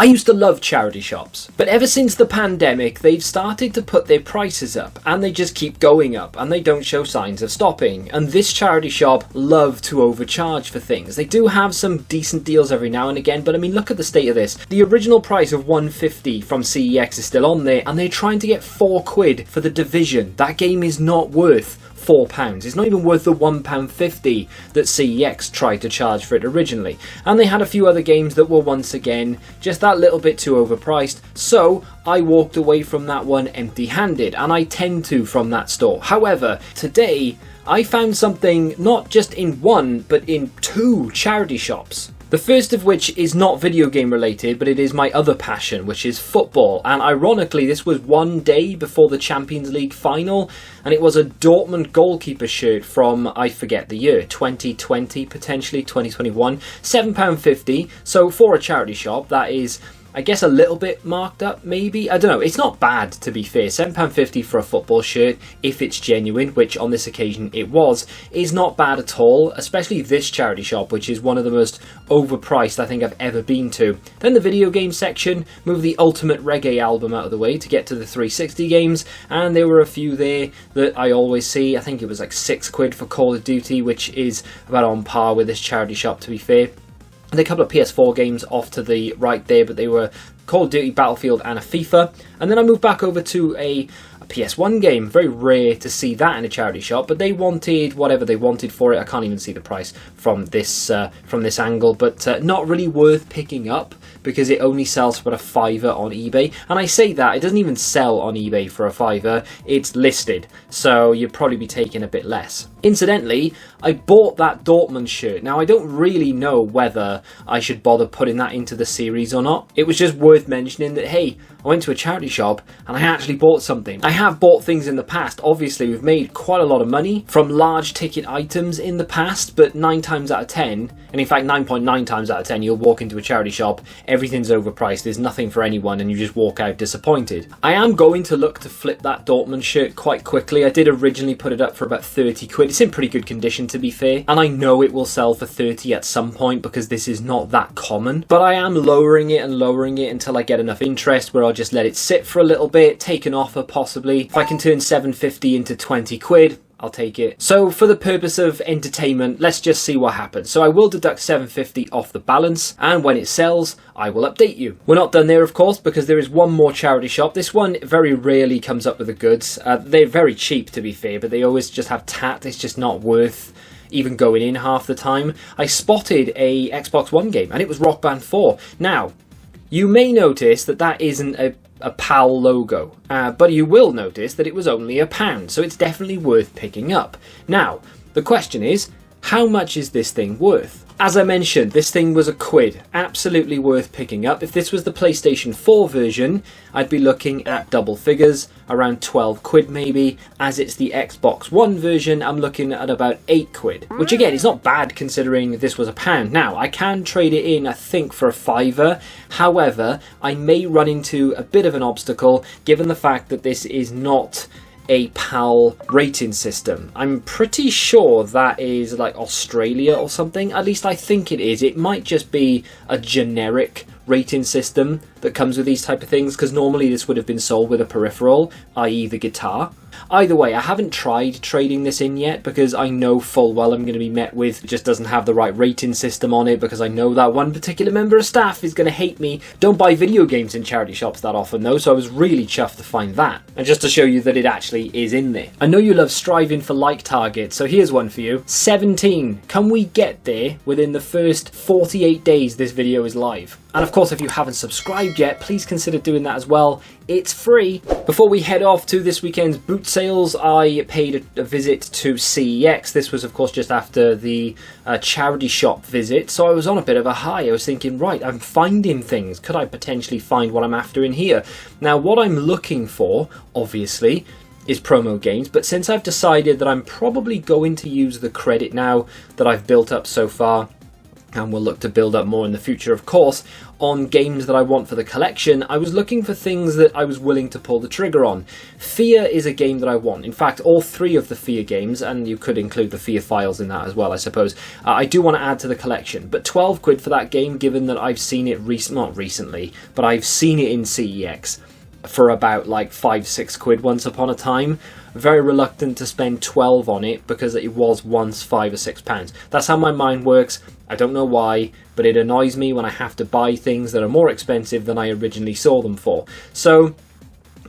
I used to love charity shops, but ever since the pandemic, they've started to put their prices up, and they just keep going up, and they don't show signs of stopping. And this charity shop love to overcharge for things. They do have some decent deals every now and again, but I mean, look at the state of this. The original price of $150 from CEX is still on there, and they're trying to get £4 for The Division. That game is not worth £4. It's not even worth the £1.50 that CEX tried to charge for it originally. And they had a few other games that were once again just that little bit too overpriced, so I walked away from that one empty-handed, and I tend to from that store. However, today I found something not just in one, but in two charity shops. The first of which is not video game related, but it is my other passion, which is football. And ironically, this was one day before the Champions League final, and it was a Dortmund goalkeeper shirt from, I forget the year, 2020, potentially 2021, £7.50. So for a charity shop, that is, I guess, a little bit marked up, maybe. I don't know. It's not bad, to be fair. £7.50 for a football shirt, if it's genuine, which on this occasion it was, is not bad at all, especially this charity shop, which is one of the most overpriced I think I've ever been to. Then the video game section, move the Ultimate Reggae album out of the way to get to the 360 games, and there were a few there that I always see. I think it was like £6 for Call of Duty, which is about on par with this charity shop, to be fair. And a couple of PS4 games off to the right there, but they were Call of Duty, Battlefield and a FIFA. And then I moved back over to a PS1 game. Very rare to see that in a charity shop, but they wanted whatever they wanted for it. I can't even see the price from this angle, but not really worth picking up because it only sells for about £5 on eBay. And I say that, it doesn't even sell on eBay for a £5, it's listed, so you'd probably be taking a bit less. Incidentally, I bought that Dortmund shirt. Now, I don't really know whether I should bother putting that into the series or not. It was just worth mentioning that, hey, I went to a charity shop and I actually bought something. I have bought things in the past. Obviously, we've made quite a lot of money from large ticket items in the past, but 9 times out of 10, and in fact 9.9 times out of 10, you'll walk into a charity shop, everything's overpriced, there's nothing for anyone, and you just walk out disappointed. I am going to look to flip that Dortmund shirt quite quickly. I did originally put it up for about £30. It's in pretty good condition, to be fair, and I know it will sell for 30 at some point because this is not that common, but I am lowering it until I get enough interest where I'll just let it sit for a little bit, take an offer possibly. If I can turn £7.50 into £20, I'll take it. So for the purpose of entertainment, let's just see what happens. So I will deduct £7.50 off the balance, and when it sells, I will update you. We're not done there, of course, because there is one more charity shop. This one very rarely comes up with the goods. They're very cheap, to be fair, but they always just have tat. It's just not worth even going in half the time. I spotted a Xbox One game, and it was Rock Band 4. Now, you may notice that that isn't a PAL logo, but you will notice that it was only £1, so it's definitely worth picking up. Now, the question is, how much is this thing worth? As I mentioned, this thing was £1, absolutely worth picking up. If this was the PlayStation 4 version, I'd be looking at double figures, around £12 maybe. As it's the Xbox One version, I'm looking at about £8, which again is not bad considering this was £1. Now, I can trade it in, I think, for a £5. However, I may run into a bit of an obstacle given the fact that this is not a PAL rating system. I'm pretty sure that is like Australia or something. At least I think it is. It might just be a generic rating system that comes with these type of things, because normally this would have been sold with a peripheral, i.e. the guitar. Either way, I haven't tried trading this in yet because I know full well I'm going to be met with it just doesn't have the right rating system on it, because I know that one particular member of staff is going to hate me. Don't buy video games in charity shops that often though, so I was really chuffed to find that. And just to show you that it actually is in there. I know you love striving for like targets, so here's one for you. 17. Can we get there within the first 48 days this video is live? And of course, if you haven't subscribed yet, please consider doing that as well. It's free. Before we head off to this weekend's boot sales, I paid a visit to CEX. This was, of course, just after the charity shop visit, so I was on a bit of a high. I was thinking, right, I'm finding things. Could I potentially find what I'm after in here? Now, what I'm looking for, obviously, is promo games, but since I've decided that I'm probably going to use the credit now that I've built up so far, and will look to build up more in the future, of course, on games that I want for the collection. I was looking for things that I was willing to pull the trigger on. Fear is a game that I want. In fact, all 3 of the Fear games, and you could include the Fear files in that as well, I suppose, I do want to add to the collection. But 12 quid for that game, given that I've seen it not recently, but I've seen it in CEX for about like 5-6 quid once upon a time. Very reluctant to spend 12 on it because it was once £5 or £6. That's how my mind works. I don't know why, but it annoys me when I have to buy things that are more expensive than I originally saw them for. So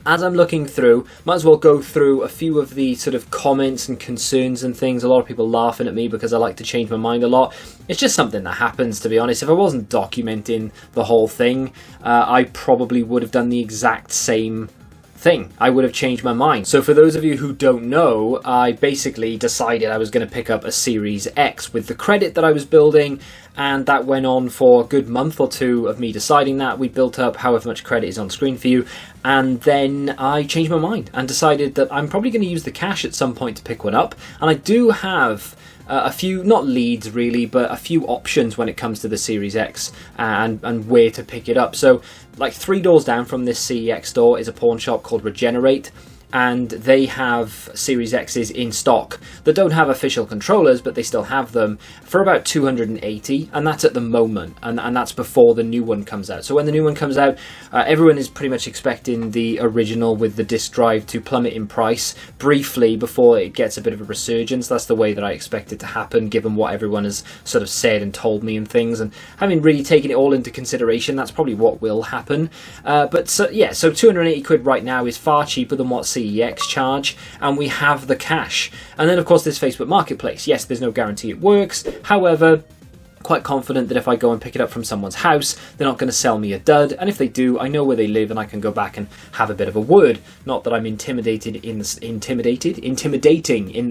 as I'm looking through, might as well go through a few of the sort of comments and concerns and things. A lot of people laughing at me because I like to change my mind a lot. It's just something that happens, to be honest. If I wasn't documenting the whole thing, I probably would have done the exact same thing. I would have changed my mind. So for those of you who don't know, I basically decided I was going to pick up a Series X with the credit that I was building, and that went on for a good month or 2 of me deciding that. We built up however much credit is on screen for you, and then I changed my mind and decided that I'm probably going to use the cash at some point to pick one up. And I do have a few, not leads really, but a few options when it comes to the Series X and where to pick it up. So like 3 doors down from this CEX store is a pawn shop called Regenerate, and they have Series X's in stock that don't have official controllers, but they still have them for about 280, and that's at the moment, and that's before the new one comes out. So when the new one comes out, everyone is pretty much expecting the original with the disc drive to plummet in price briefly before it gets a bit of a resurgence. That's the way that I expect it to happen, given what everyone has sort of said and told me and things, and having really taken it all into consideration, that's probably what will happen. But so 280 quid right now is far cheaper than what CEX charge, and we have the cash. And then of course there's Facebook Marketplace. Yes, there's no guarantee it works, however, quite confident that if I go and pick it up from someone's house, they're not going to sell me a dud, and if they do, I know where they live and I can go back and have a bit of a word. Not that I'm intimidating in the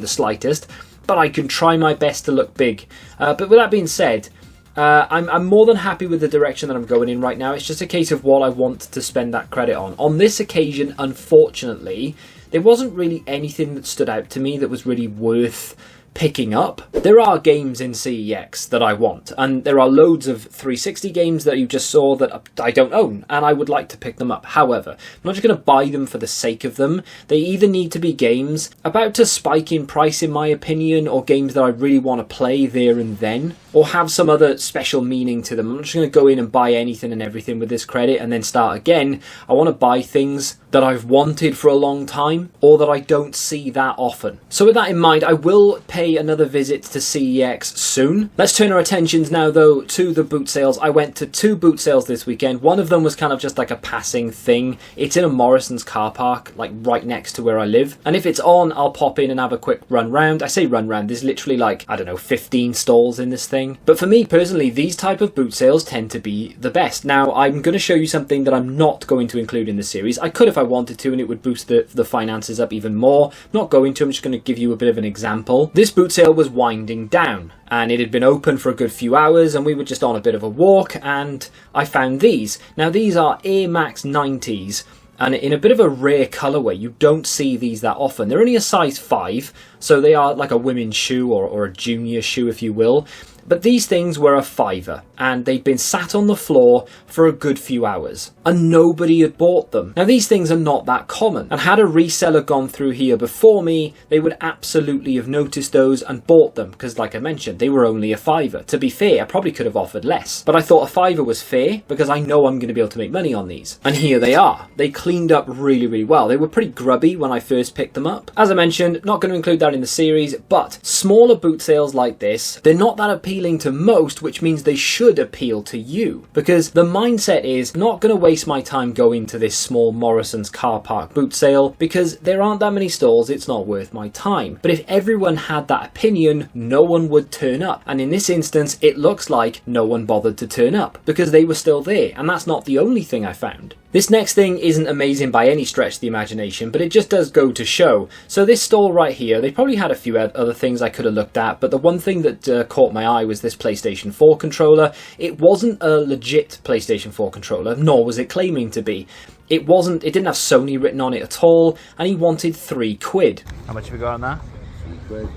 slightest, but I can try my best to look big. But with that being said, I'm more than happy with the direction that I'm going in right now. It's just a case of what I want to spend that credit on. On this occasion, unfortunately, there wasn't really anything that stood out to me that was really worth picking up. There are games in CEX that I want, and there are loads of 360 games that you just saw that I don't own, and I would like to pick them up. However, I'm not just going to buy them for the sake of them. They either need to be games about to spike in price, in my opinion, or games that I really want to play there and then, or have some other special meaning to them. I'm not just going to go in and buy anything and everything with this credit and then start again. I want to buy things that I've wanted for a long time, or that I don't see that often. So with that in mind, I will pay another visit to CEX soon. Let's turn our attentions now though to the boot sales. I went to 2 boot sales this weekend. One of them was kind of just like a passing thing. It's in a Morrison's car park, like right next to where I live. And if it's on, I'll pop in and have a quick run round. I say run round, there's literally like, I don't know, 15 stalls in this thing. But for me personally, these type of boot sales tend to be the best. Now, I'm going to show you something that I'm not going to include in the series. I could if I wanted to, and it would boost the finances up even more. I'm not going to, I'm just going to give you a bit of an example. This boot sale was winding down, and it had been open for a good few hours, and we were just on a bit of a walk, and I found these. Now, these are Air Max 90s, and in a bit of a rare colourway. You don't see these that often. They're only a size 5, so they are like a women's shoe or a junior shoe, if you will. But these things were a £5, and they'd been sat on the floor for a good few hours, and nobody had bought them. Now, these things are not that common, and had a reseller gone through here before me, they would absolutely have noticed those and bought them, because like I mentioned, they were only a £5. To be fair, I probably could have offered less, but I thought a £5 was fair, because I know I'm going to be able to make money on these. And here they are. They cleaned up really, really well. They were pretty grubby when I first picked them up. As I mentioned, not going to include that in the series, but smaller boot sales like this, they're not that appealing to most, which means they should appeal to you, because the mindset is not going to waste my time going to this small Morrison's car park boot sale because there aren't that many stalls, it's not worth my time. But if everyone had that opinion, no one would turn up, and in this instance it looks like no one bothered to turn up because they were still there, and that's not the only thing I found. This next thing isn't amazing by any stretch of the imagination, but it just does go to show. So this stall right here, they probably had a few other things I could have looked at, but the one thing that caught my eye was this PlayStation 4 controller. It wasn't a legit PlayStation 4 controller, nor was it claiming to be. It didn't have Sony written on it at all, and he wanted £3. How much have we got on that? £3.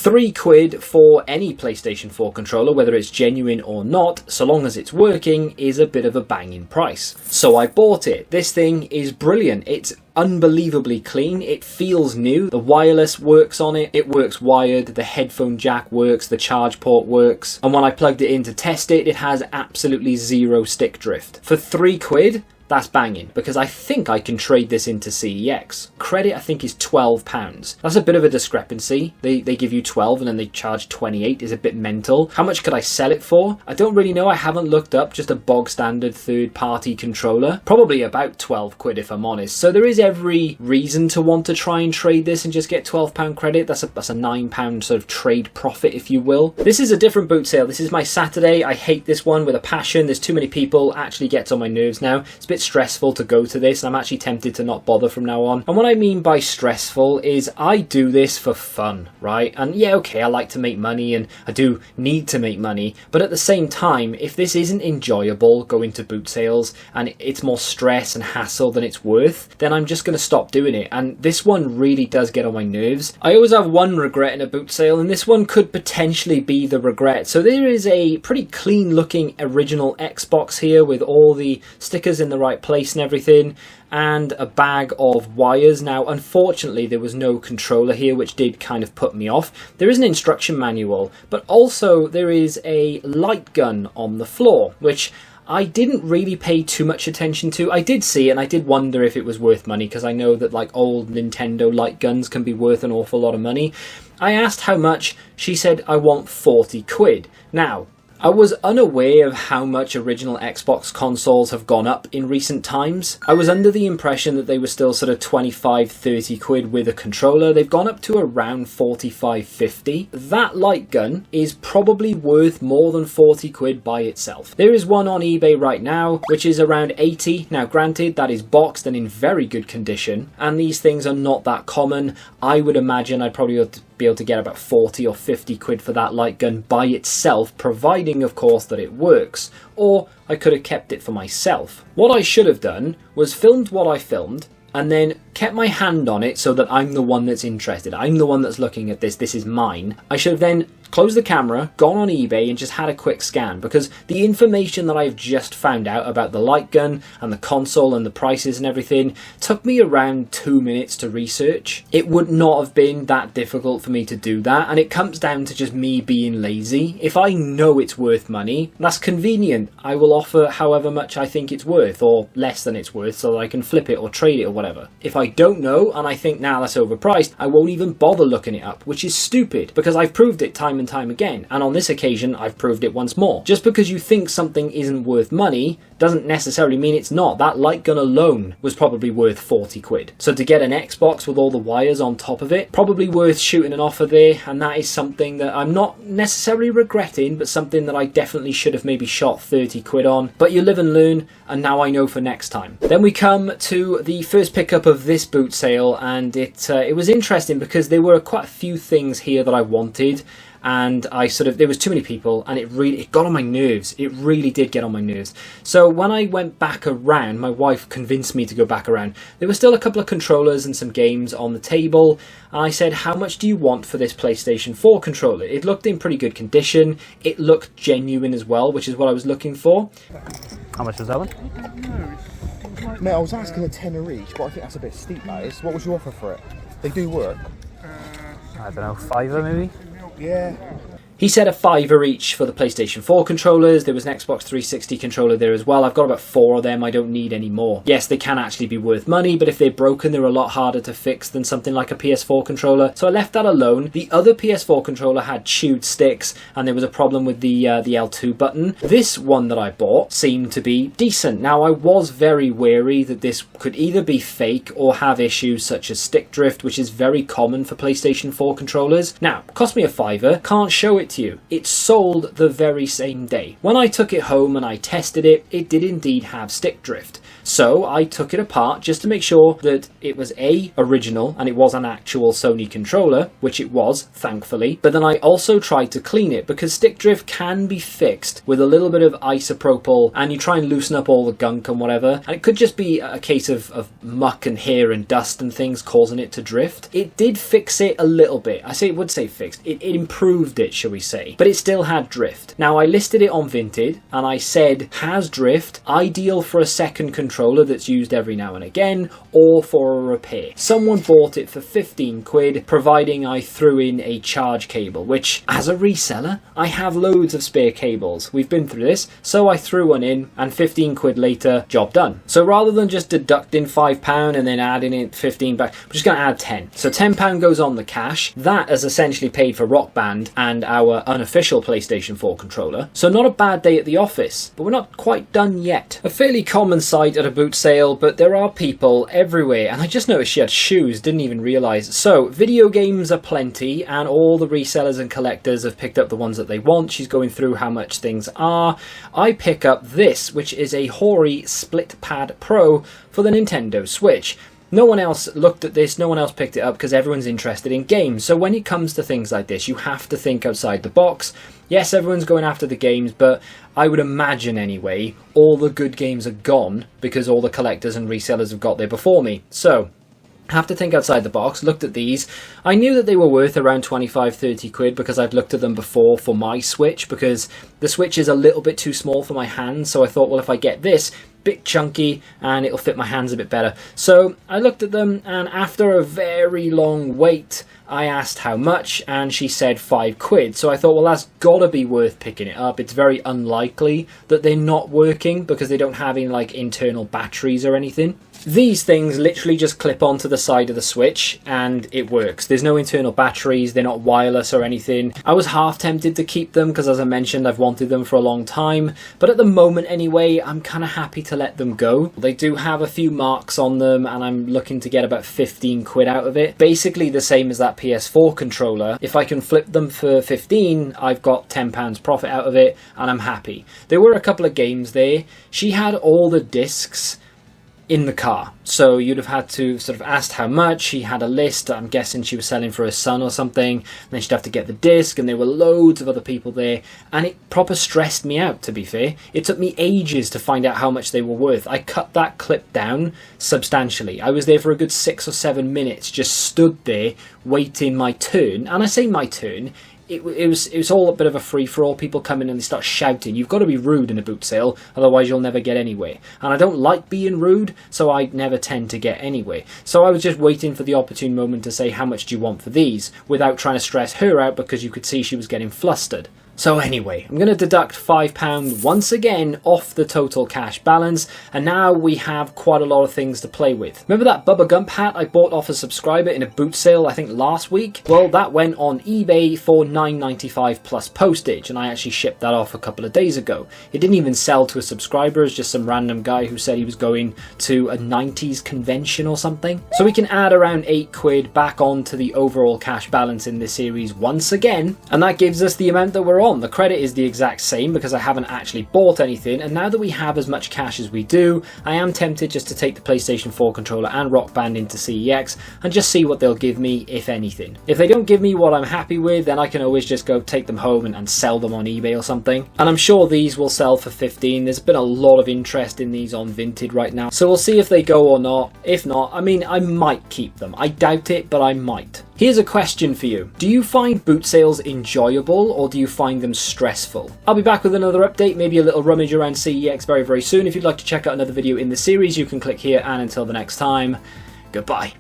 £3 for any PlayStation 4 controller, whether it's genuine or not, so long as it's working, is a bit of a banging price. So I bought it. This thing is brilliant. It's unbelievably clean. It feels new. The wireless works on it. It works wired. The headphone jack works. The charge port works. And when I plugged it in to test it, it has absolutely zero stick drift. For £3, that's banging, because I think I can trade this into CEX. Credit, I think, is £12. That's a bit of a discrepancy. They give you 12 and then they charge 28. Is a bit mental. How much could I sell it for? I don't really know. I haven't looked up. Just a bog standard third-party controller. Probably about £12 if I'm honest. So there is every reason to want to try and trade this and just get £12 credit. That's a £9 sort of trade profit, if you will. This is a different boot sale. This is my Saturday. I hate this one with a passion. There's too many people. Actually gets on my nerves now. It's a bit stressful to go to this, and I'm actually tempted to not bother from now on. And what I mean by stressful is I do this for fun, right? And yeah, okay, I like to make money and I do need to make money, but at the same time, if this isn't enjoyable, going to boot sales, and it's more stress and hassle than it's worth, then I'm just going to stop doing it. And this one really does get on my nerves. I always have one regret in a boot sale, and this one could potentially be the regret. So there is a pretty clean looking original Xbox here with all the stickers in the right place and everything, and a bag of wires. Now, unfortunately, there was no controller here, which did kind of put me off. There is an instruction manual, but also there is a light gun on the floor, which I didn't really pay too much attention to. I did see it and I did wonder if it was worth money, because I know that like old Nintendo light guns can be worth an awful lot of money. I asked how much. She said, I want £40. Now, I was unaware of how much original Xbox consoles have gone up in recent times. I was under the impression that they were still sort of 25, £30 with a controller. They've gone up to around 45, £50. That light gun is probably worth more than £40 by itself. There is one on eBay right now, which is around 80. Now, granted, that is boxed and in very good condition, and these things are not that common. I would imagine I'd probably be able to get about 40 or £50 for that light gun by itself, providing of course that it works, or I could have kept it for myself. What I should have done was filmed what I filmed and then kept my hand on it so that I'm the one that's interested. I'm the one that's looking at this. This is mine. I should have then closed the camera, gone on eBay and just had a quick scan, because the information that I've just found out about the light gun and the console and the prices and everything took me around 2 minutes to research. It would not have been that difficult for me to do that, and it comes down to just me being lazy. If I know it's worth money, that's convenient. I will offer however much I think it's worth, or less than it's worth, so that I can flip it or trade it or whatever. If I don't know and I think now that's overpriced, I won't even bother looking it up, which is stupid, because I've proved it time and time again, and on this occasion I've proved it once more. Just because you think something isn't worth money doesn't necessarily mean it's not. That light gun alone was probably worth £40. So to get an Xbox with all the wires on top of it, probably worth shooting an offer there, and that is something that I'm not necessarily regretting, but something that I definitely should have maybe shot £30 on. But you live and learn, and now I know for next time. Then we come to the first pickup of this boot sale, and it was interesting because there were quite a few things here that I wanted, and there was too many people, and it got on my nerves. It really did get on my nerves. So when I went back around, my wife convinced me to go back around. There were still a couple of controllers and some games on the table, and I said, how much do you want for this PlayStation 4 controller? It looked in pretty good condition. It looked genuine as well, which is what I was looking for. How much was that one? Mate, I was asking a tenner each, but I think that's a bit steep, that is. What was your offer for it? They do work. I don't know, £5 maybe? Yeah. He said a £5 each for the PlayStation 4 controllers. There was an Xbox 360 controller there as well. I've got about 4 of them. I don't need any more. Yes, they can actually be worth money, but if they're broken, they're a lot harder to fix than something like a PS4 controller. So I left that alone. The other PS4 controller had chewed sticks, and there was a problem with the L2 button. This one that I bought seemed to be decent. Now, I was very wary that this could either be fake or have issues such as stick drift, which is very common for PlayStation 4 controllers. Now, cost me a £5. Can't show it it to you. It sold the very same day. When I took it home and I tested it, it did indeed have stick drift. So I took it apart just to make sure that it was original and it was an actual Sony controller, which it was, thankfully. But then I also tried to clean it because stick drift can be fixed with a little bit of isopropyl, and you try and loosen up all the gunk and whatever. And it could just be a case of muck and hair and dust and things causing it to drift. It did fix it a little bit. I would say fixed. It improved it, shall we say. But it still had drift. Now I listed it on Vinted and I said, has drift, ideal for a second controller that's used every now and again, or for a repair. Someone bought it for 15 quid, providing I threw in a charge cable, which, as a reseller, I have loads of spare cables. We've been through this, so I threw one in, and 15 quid later, job done. So rather than just deducting £5 and then adding it 15 back, I'm just going to add 10. So £10 goes on the cash. That has essentially paid for Rock Band and our unofficial PlayStation 4 controller. So not a bad day at the office, but we're not quite done yet. A fairly common sight at a boot sale, but there are people everywhere, and I just noticed she had shoes, didn't even realise. So video games are plenty, and all the resellers and collectors have picked up the ones that they want. She's going through how much things are. I pick up this, which is a Hori Split Pad Pro for the Nintendo Switch. No one else looked at this, no one else picked it up because everyone's interested in games. So when it comes to things like this, you have to think outside the box. Yes, everyone's going after the games, but I would imagine anyway, all the good games are gone because all the collectors and resellers have got there before me. So have to think outside the box. Looked at these. I knew that they were worth around 25-30 quid because I'd looked at them before for my Switch, because the Switch is a little bit too small for my hands. So I thought, well, if I get this, bit chunky and it'll fit my hands a bit better. So I looked at them, and after a very long wait, I asked how much, and she said 5 quid. So I thought, well, that's gotta be worth picking it up. It's very unlikely that they're not working because they don't have any like internal batteries or anything. These things literally just clip onto the side of the Switch and it works. There's no internal batteries, they're not wireless or anything. I was half tempted to keep them because, as I mentioned, I've wanted them for a long time. But at the moment anyway, I'm kind of happy to let them go. They do have a few marks on them and I'm looking to get about 15 quid out of it. Basically the same as that PS4 controller. If I can flip them for 15, I've got £10 profit out of it and I'm happy. There were a couple of games there. She had all the discs in the car, so you'd have had to sort of asked how much. She had a list. I'm guessing she was selling for her son or something, and then she'd have to get the disc, and there were loads of other people there, and it proper stressed me out, to be fair. It took me ages to find out how much they were worth. I cut that clip down substantially. I was there for a good 6 or 7 minutes, just stood there waiting my turn, and I say my turn, it was all a bit of a free-for-all. People come in and they start shouting. You've got to be rude in a boot sale, otherwise you'll never get anywhere. And I don't like being rude, so I never tend to get anywhere. So I was just waiting for the opportune moment to say, how much do you want for these? Without trying to stress her out, because you could see she was getting flustered. So anyway, I'm going to deduct £5 once again off the total cash balance, and now we have quite a lot of things to play with. Remember that Bubba Gump hat I bought off a subscriber in a boot sale, I think last week? Well, that went on eBay for $9.95 plus postage, and I actually shipped that off a couple of days ago. It didn't even sell to a subscriber, it's just some random guy who said he was going to a 90s convention or something. So we can add around 8 quid back onto the overall cash balance in this series once again, and that gives us the amount that we're on. The credit is the exact same because I haven't actually bought anything, and now that we have as much cash as we do, I am tempted just to take the PlayStation 4 controller and Rock Band into CEX and just see what they'll give me, if anything. If they don't give me what I'm happy with, then I can always just go take them home and sell them on eBay or something. And I'm sure these will sell for 15. There's been a lot of interest in these on Vinted right now, so we'll see if they go or not. If not, I mean, I might keep them. I doubt it, but I might. Here's a question for you. Do you find boot sales enjoyable, or do you find them stressful? I'll be back with another update, maybe a little rummage around CEX very, very soon. If you'd like to check out another video in the series, you can click here, and until the next time, goodbye.